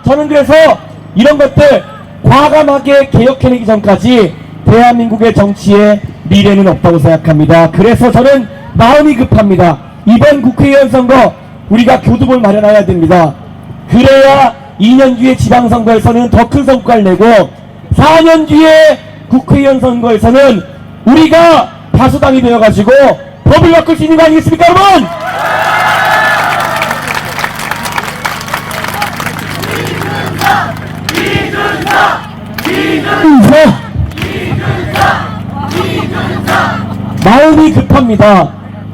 저는 그래서 이런 것들 과감하게 개혁해내기 전까지 대한민국의 정치에 미래는 없다고 생각합니다. 그래서 저는 마음이 급합니다. 이번 국회의원 선거 우리가 교두보를 마련해야 됩니다. 그래야 2년 뒤에 지방선거에서는 더 큰 성과를 내고 4년 뒤에 국회의원 선거에서는 우리가 다수당이 되어가지고 법을 바꿀 수 있는 거 아니겠습니까, 여러분? 마음이 급합니다.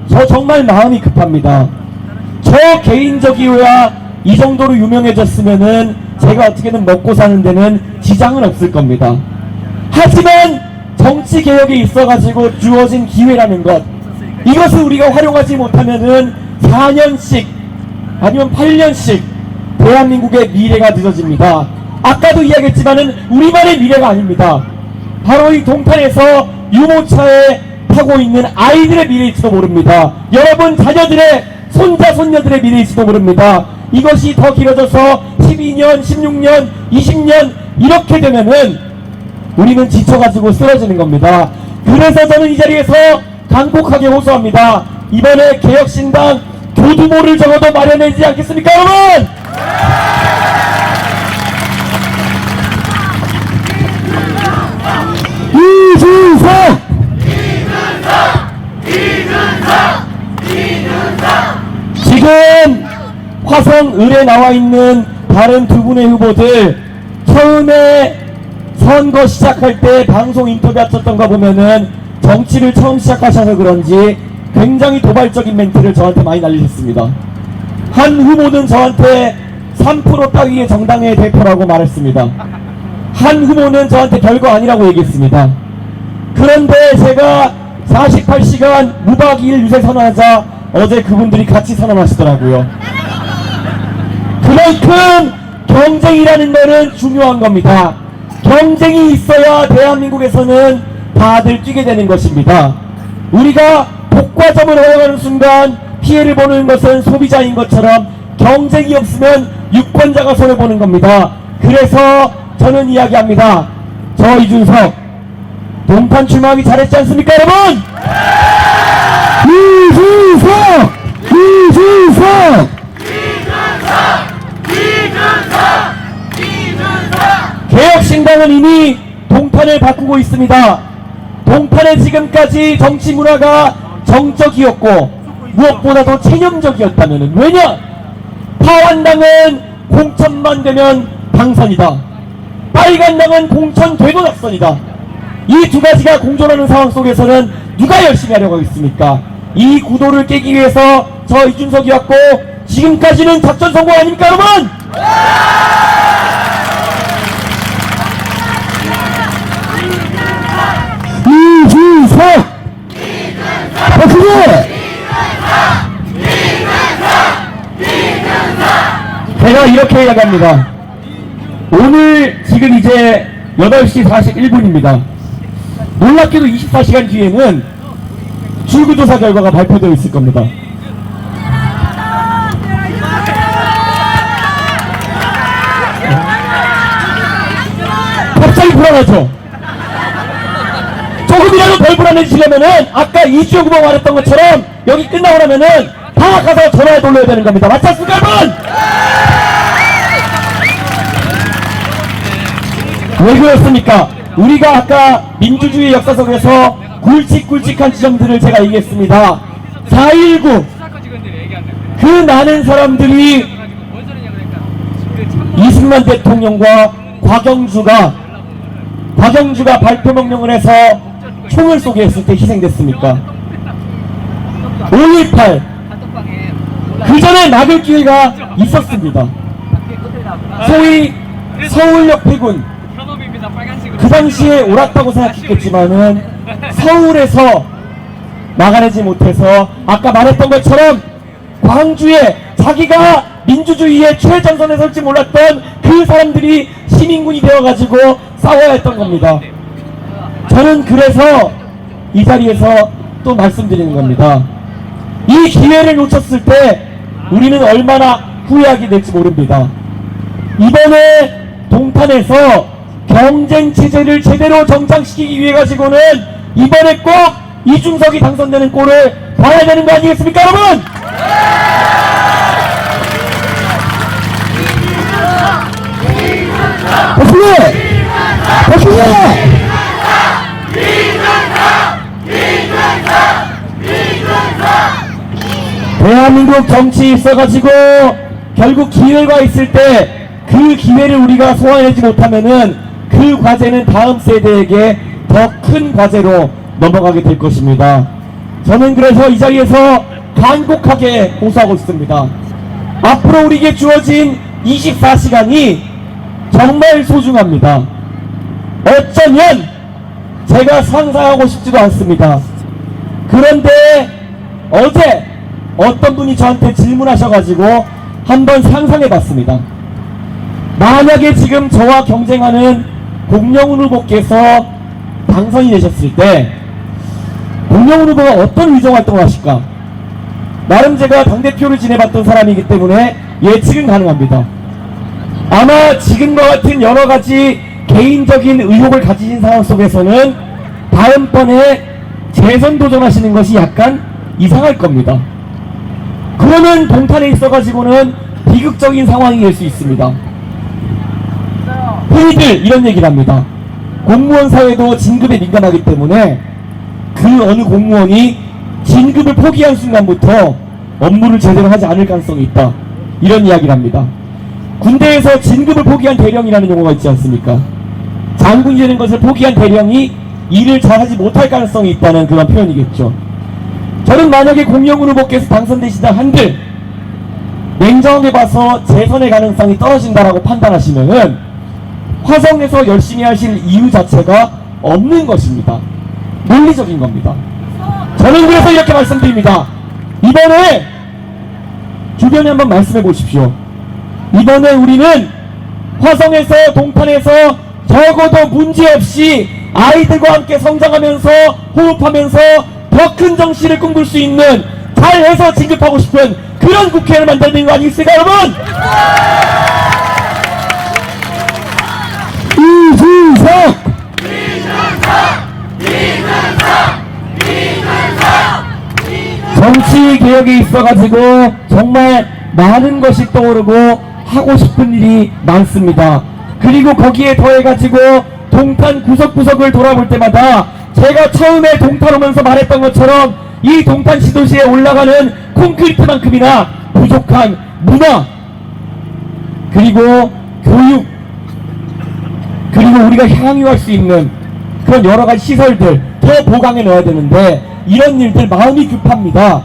저 정말 마음이 급합니다. 저 개인적이어야 이 정도로 유명해졌으면은 제가 어떻게든 먹고 사는 데는 지장은 없을 겁니다. 하지만 정치 개혁에 있어가지고 주어진 기회라는 것, 이것을 우리가 활용하지 못하면은 4년씩 아니면 8년씩 대한민국의 미래가 늦어집니다. 아까도 이야기했지만은 우리만의 미래가 아닙니다. 바로 이 동탄에서 유모차에 타고 있는 아이들의 미래일지도 모릅니다. 여러분 자녀들의 손자 손녀들의 미래일지도 모릅니다. 이것이 더 길어져서 12년, 16년, 20년 이렇게 되면은 우리는 지쳐가지고 쓰러지는 겁니다. 그래서 저는 이 자리에서 간곡하게 호소합니다. 이번에 개혁신당 교두보를 적어도 마련하지 않겠습니까, 여러분? 이준석! 지금 화성 을에 나와 있는 다른 두 분의 후보들 처음에 선거 시작할 때 방송 인터뷰 하셨던 거 보면은 정치를 처음 시작하셔서 그런지 굉장히 도발적인 멘트를 저한테 많이 날리셨습니다. 한 후보는 저한테 3% 따위의 정당의 대표라고 말했습니다. 한 후보는 저한테 별거 아니라고 얘기했습니다. 그런데 제가 48시간 무박 2일 유세 선언하자 어제 그분들이 같이 선언하시더라고요. 그만큼 경쟁이라는 거는 중요한 겁니다. 경쟁이 있어야 대한민국에서는 다들 뛰게 되는 것입니다. 우리가 독과점을 허용하는 순간 피해를 보는 것은 소비자인 것처럼 경쟁이 없으면 유권자가 손해보는 겁니다. 그래서 저는 이야기합니다. 저 이준석 동탄 출마하기 잘했지 않습니까, 여러분? 이준석! 이준석! 개혁신당은 이미 동탄을 바꾸고 있습니다. 동탄의 지금까지 정치 문화가 정적이었고 무엇보다도 체념적이었다면, 왜냐? 파완당은 공천만 되면 당선이다. 빨간당은 공천되고 낙선이다. 이 두 가지가 공존하는 상황 속에서는 누가 열심히 하려고 하겠습니까? 이 구도를 깨기 위해서 저 이준석이 왔고 지금까지는 작전 성공 아닙니까, 여러분? 이준석! 제가 이렇게 이야기합니다. 오늘 지금 이제 8시 41분입니다. 놀랍게도 24시간 뒤에는 출구조사 결과가 발표되어 있을 겁니다. 갑자기 불안하죠? 조금이라도 덜 불안해지려면은 아까 이주영 후보가 말했던 것처럼 여기 끝나고 나면은 다 가서 전화에 돌려야 되는 겁니다. 맞지 않습니까, 여러분? 왜 그렇습니까? 우리가 아까 민주주의 역사속에서 굵직굵직한 지점들을 제가 얘기했습니다. 4.19 그 많은 사람들이 이승만 대통령과 곽영주가 발표 명령을 해서 총을 쏘게 했을 때 희생됐습니까? 5.18 그 전에 막을 기회가 있었습니다. 소위 서울역 폐군 그 당시에 옳았다고 생각했겠지만은 서울에서 막아내지 못해서 아까 말했던 것처럼 광주에 자기가 민주주의의 최전선에 설지 몰랐던 그 사람들이 시민군이 되어가지고 싸워야 했던 겁니다. 저는 그래서 이 자리에서 또 말씀드리는 겁니다. 이 기회를 놓쳤을 때 우리는 얼마나 후회하게 될지 모릅니다. 이번에 동탄에서 경쟁 체제를 제대로 정착시키기 위해 가지고는 이번에 꼭 이준석이 당선되는 꼴을 봐야 되는 거 아니겠습니까, 여러분? 대한민국 정치에 있어가지고 결국 기회가 있을 때 그 기회를 우리가 소화하지 못하면은 그 과제는 다음 세대에게 더 큰 과제로 넘어가게 될 것입니다. 저는 그래서 이 자리에서 간곡하게 호소하고 있습니다. 앞으로 우리에게 주어진 24시간이 정말 소중합니다. 어쩌면 제가 상상하고 싶지도 않습니다. 그런데 어제 어떤 분이 저한테 질문하셔가지고 한번 상상해봤습니다. 만약에 지금 저와 경쟁하는 공영훈 후보께서 당선이 되셨을 때 공영훈 후보가 어떤 의정활동을 하실까? 나름 제가 당대표를 지내봤던 사람이기 때문에 예측은 가능합니다. 아마 지금과 같은 여러가지 개인적인 의혹을 가지신 상황 속에서는 다음번에 재선 도전하시는 것이 약간 이상할 겁니다. 그러면 동탄에 있어가지고는 비극적인 상황이 될 수 있습니다. 흔히들 이런 얘기를 합니다. 공무원 사회도 진급에 민감하기 때문에 그 어느 공무원이 진급을 포기한 순간부터 업무를 제대로 하지 않을 가능성이 있다. 이런 이야기를 합니다. 군대에서 진급을 포기한 대령이라는 용어가 있지 않습니까? 장군이 되는 것을 포기한 대령이 일을 잘하지 못할 가능성이 있다는 그런 표현이겠죠. 저는 만약에 공영훈 후보께서 당선되시다 한들 냉정하게 봐서 재선의 가능성이 떨어진다라고 판단하시면은 화성에서 열심히 하실 이유 자체가 없는 것입니다. 논리적인 겁니다. 저는 그래서 이렇게 말씀드립니다. 이번에 주변에 한번 말씀해 보십시오. 이번에 우리는 화성에서 동탄에서 적어도 문제없이 아이들과 함께 성장하면서 호흡하면서 더 큰 정치를 꿈꿀 수 있는 잘해서 진급하고 싶은 그런 국회를 만드는 거 아니겠습니까, 여러분? 정치 개혁에 있어가지고 정말 많은 것이 떠오르고 하고 싶은 일이 많습니다. 그리고 거기에 더해가지고 동탄 구석구석을 돌아볼 때마다 제가 처음에 동탄 오면서 말했던 것처럼 이 동탄 시도시에 올라가는 콘크리트만큼이나 부족한 문화, 그리고 교육, 그리고 우리가 향유할 수 있는 그런 여러가지 시설들 더 보강해 넣어야 되는데 이런 일들 마음이 급합니다.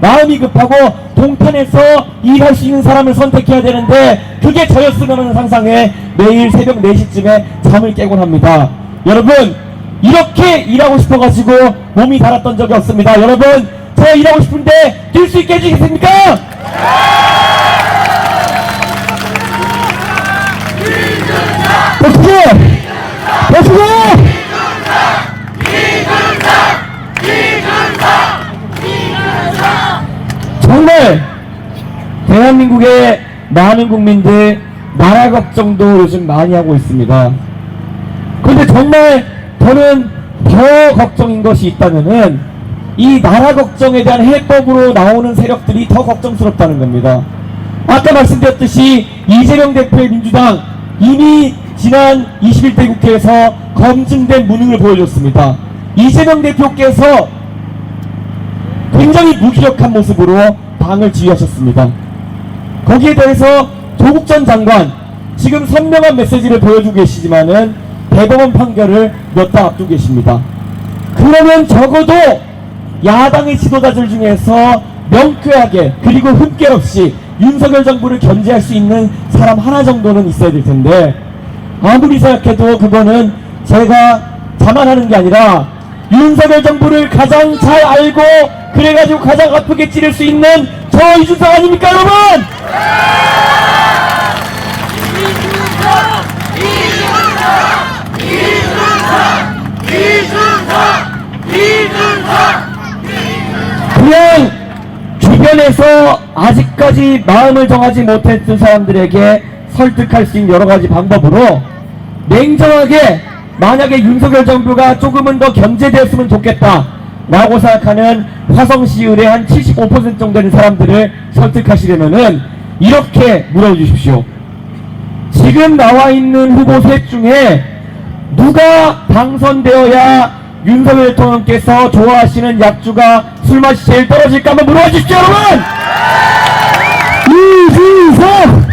마음이 급하고 동탄에서 일할 수 있는 사람을 선택해야 되는데 그게 저였으면 하는 상상에 매일 새벽 4시쯤에 잠을 깨곤 합니다. 여러분, 이렇게 일하고 싶어가지고 몸이 달았던 적이 없습니다. 여러분, 제가 일하고 싶은데 뛸 수 있게 해주시겠습니까? 버티고! 정말 대한민국의 많은 국민들 나라 걱정도 요즘 많이 하고 있습니다. 그런데 정말 저는 더 걱정인 것이 있다면은 이 나라 걱정에 대한 해법으로 나오는 세력들이 더 걱정스럽다는 겁니다. 아까 말씀드렸듯이 이재명 대표의 민주당 이미 지난 21대 국회에서 검증된 무능을 보여줬습니다. 이재명 대표께서 굉장히 무기력한 모습으로 당을 지휘하셨습니다. 거기에 대해서 조국 전 장관 지금 선명한 메시지를 보여주고 계시지만은 대법원 판결을 몇 달 앞두고 계십니다. 그러면 적어도 야당의 지도자들 중에서 명쾌하게 그리고 흠결 없이 윤석열 정부를 견제할 수 있는 사람 하나 정도는 있어야 될 텐데 아무리 생각해도 그거는 제가 자만하는 게 아니라 윤석열 정부를 가장 잘 알고 그래가지고 가장 아프게 찌를 수 있는 저 이준석 아닙니까, 여러분? 그냥 주변에서 아직까지 마음을 정하지 못했던 사람들에게 설득할 수 있는 여러 가지 방법으로 냉정하게 만약에 윤석열 정부가 조금은 더 견제되었으면 좋겠다 라고 생각하는 화성시 의뢰 한 75% 정도 되는 사람들을 설득하시려면은 이렇게 물어주십시오. 지금 나와 있는 후보 셋 중에 누가 당선되어야 윤석열 대통령께서 좋아하시는 약주가 술맛이 제일 떨어질까 한번 물어봐 주십시오, 여러분! 이준석!